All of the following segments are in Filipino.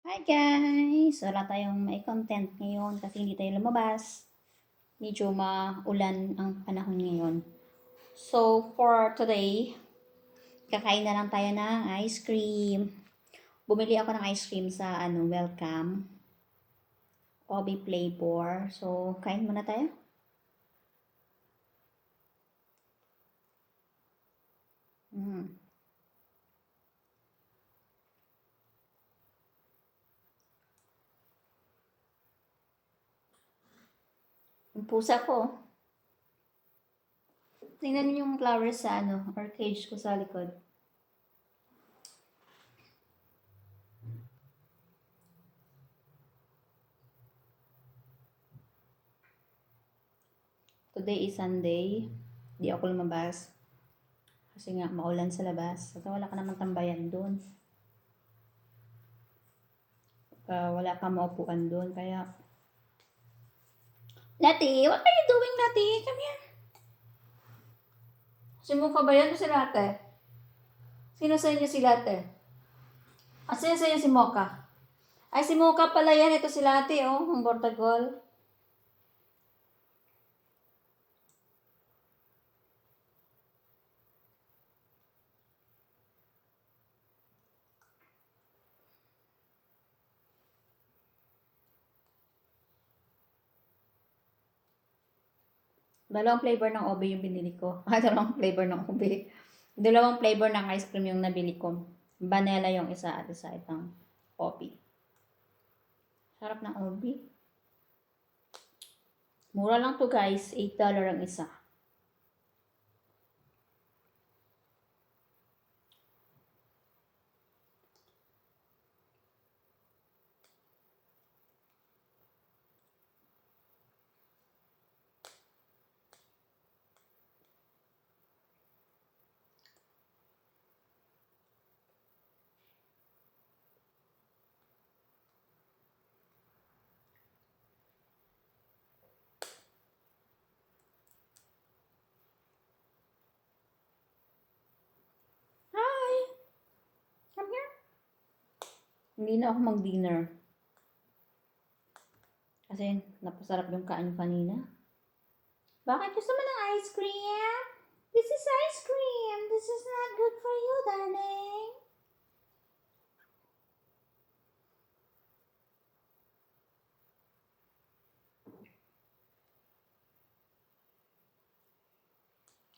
Hi guys! Wala tayong may content ngayon kasi hindi tayo lumabas. Medyo maulan ang panahon ngayon. So, for today, kakain na lang tayo ng ice cream. Bumili ako ng ice cream sa Welcome. Obi Flavor. So, kain muna tayo. Mm. Yung pusa ko. Tingnan niyo yung flowers sa or cage ko sa likod. Today is Sunday. Di ako lumabas. Kasi nga, maulan sa labas. At wala ka naman tambayan doon. Wala kang maupuan doon. Kaya, Lati, what are you doing, Lati? Come here. Si Muka ba yan o si Late? Sino sa inyo si Late? Sino sa inyo si Moka? Ay, si Muka pala yan. Ito si Lati, ang Bortagol. Dalawang flavor ng ube yung binili ko. Dalawang flavor ng ube. Dalawang flavor ng ice cream yung nabili ko. Vanilla yung isa at isa itong coffee. Sarap ng ube. Mura lang to guys. $8 ang isa. Hi! Come here. Hindi na ako mag-dinner. Kasi napasarap yung kain kanina. Bakit gusto mo ng ice cream? This is ice cream. This is not good for you, darling.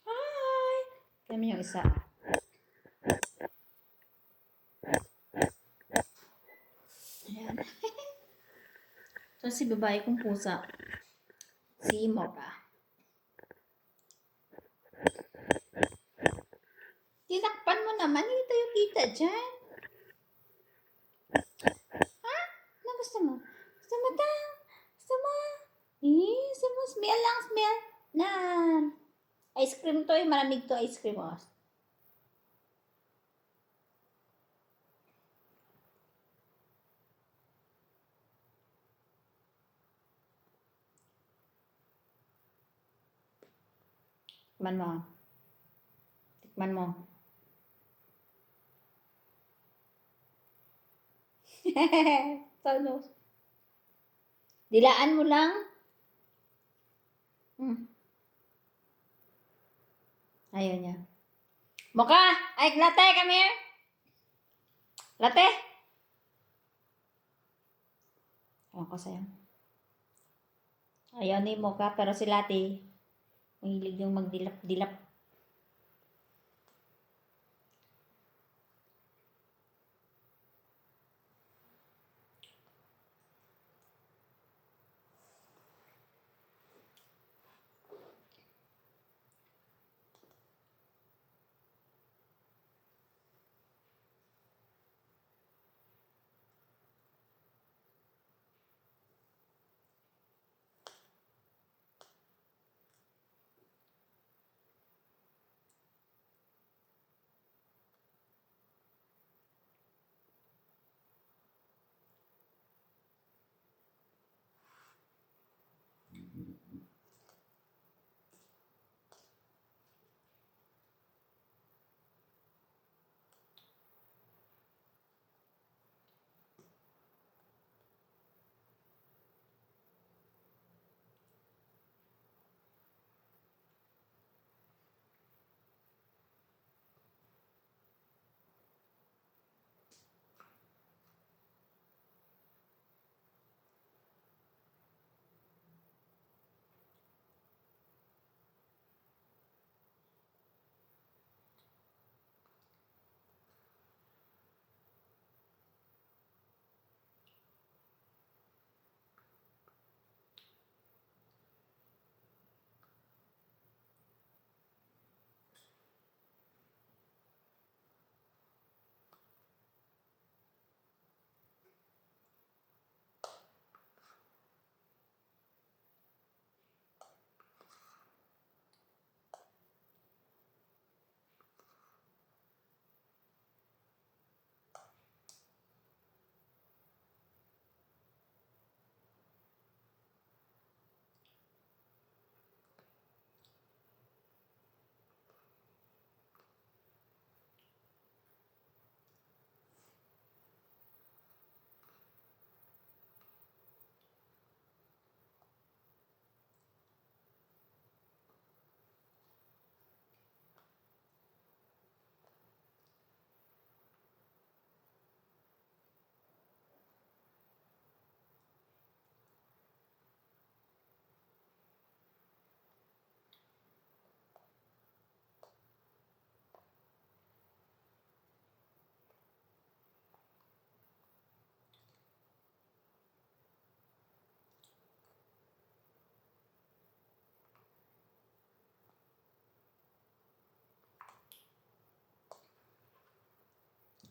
Hi! Kami yung isa. Ayan. So, si babae kong pusa. Si Mocha. Tinakpan mo naman. Hindi tayo kita dyan. Ha? Ano gusto mo? Gusto mo ta? Gusto mo? Gusto mo? Smell lang, smell. Na. Ice cream to malamig to ice cream. Oh. Tikman mo. Tikman mo. Ano? Dilaan mo lang. Ayaw niya. Mocha! Ay, Latte, come here! Latte! Ewan ko sa'yo. Ayaw ni Mocha, pero si Latte, mahilig yung magdilap-dilap.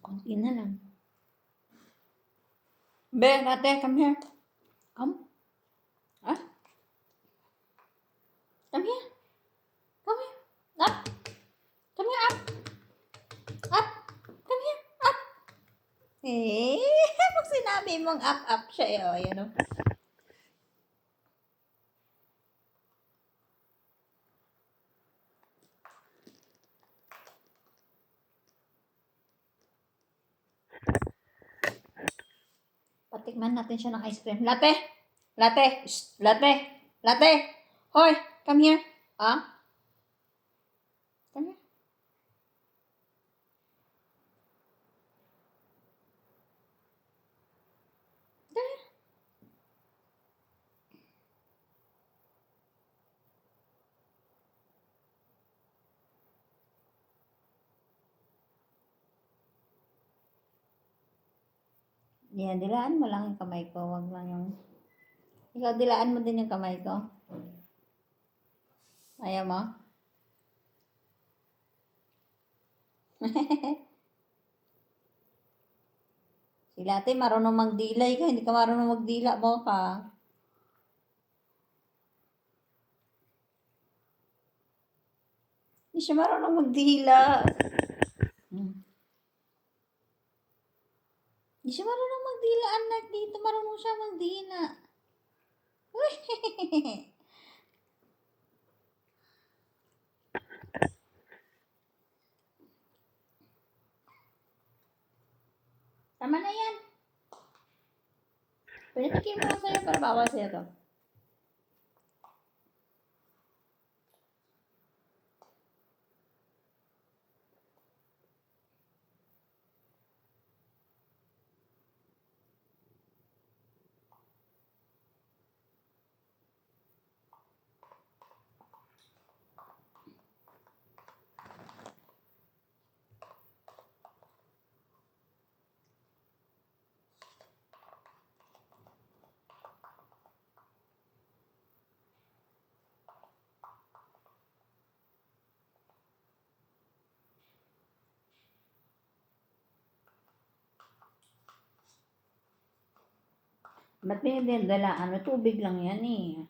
Kunti na lang. Be, ate, come here. Come. Ah, come here. Come here. Up. Come here, up. Up. Come here, up. Eh, pag sinabi mong up siya eh. O, ayan o. Patikman natin siya ng ice cream. Latte! Latte! Shh! Latte! Latte! Hoy! Come here! Ah? Come here. Come here. Yan, dilaan mo lang yung kamay ko. Wag lang yung... Ikaw, dilaan mo din yung kamay ko. Ayaw mo? Si Latte, marunong magdilay ka. Hindi ka marunong magdila mo ka. Hindi siya marunong magdila. Hindi siya marunong magdila, anak. Dito marunong siya magdila. Tama na yan. Pinatikin mo lang sa'yo para bawal sa'yo to. Ba't pinagdalaan? May tubig lang yan eh.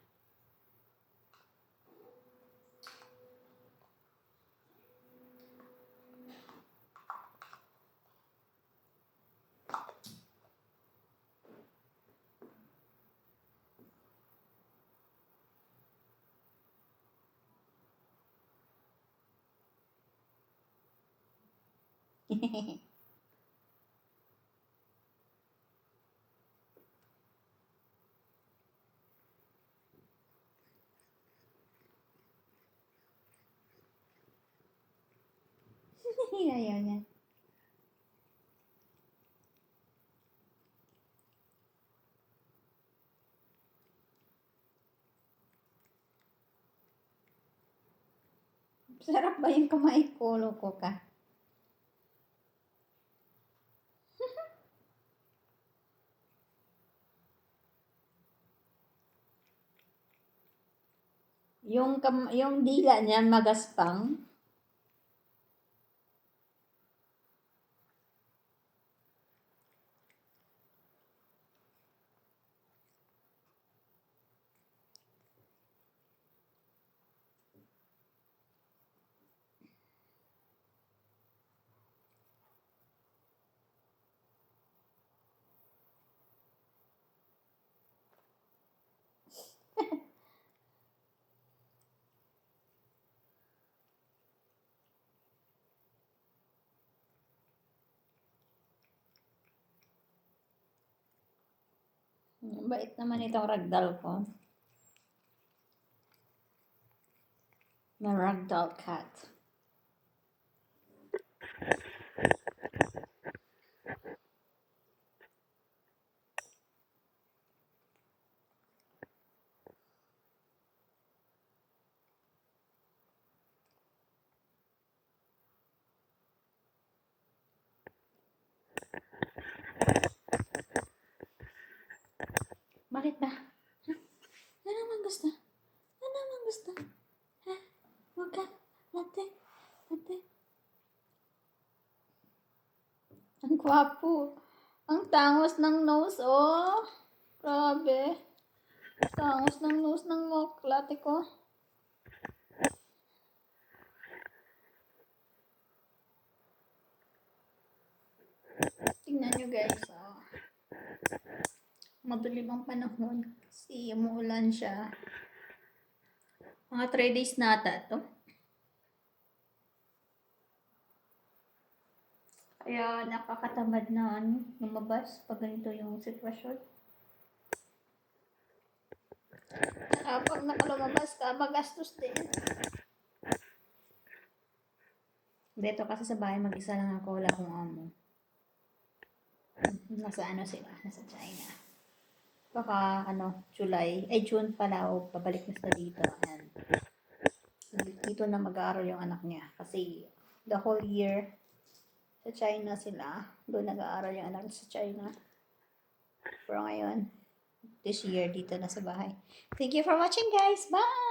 Ayaw niya. Sarap ba yung kamay ko? Loko ka. Yung dila niya magaspang. Bait naman itong ragdoll ko. Na ragdoll cat. Bakit ba? Ha? Ano naman gusto? Ano naman gusto? Ha? Huwag ka. Latte. Latte. Ang gwapo. Ang tangos ng nose, oh. Grabe. Tangos ng nose ng moklate ko. Tingnan nyo guys, oh. Madilim ang panahon kasi umuulan siya. Mga 3 days na ata to. Kaya nakakatamad na lumabas pag ganito yung sitwasyon. Pag nakalumabas ka, magastos din. Dito kasi sa bahay, mag-isa lang ako, wala akong amo. Nasa sila? Nasa China. Baka June pala o pabalik na sila dito. And dito na mag-aaral yung anak niya. Kasi the whole year sa China sila. Doon nag-aaral yung anak sa China. Pero ngayon, this year, dito na sa bahay. Thank you for watching guys. Bye!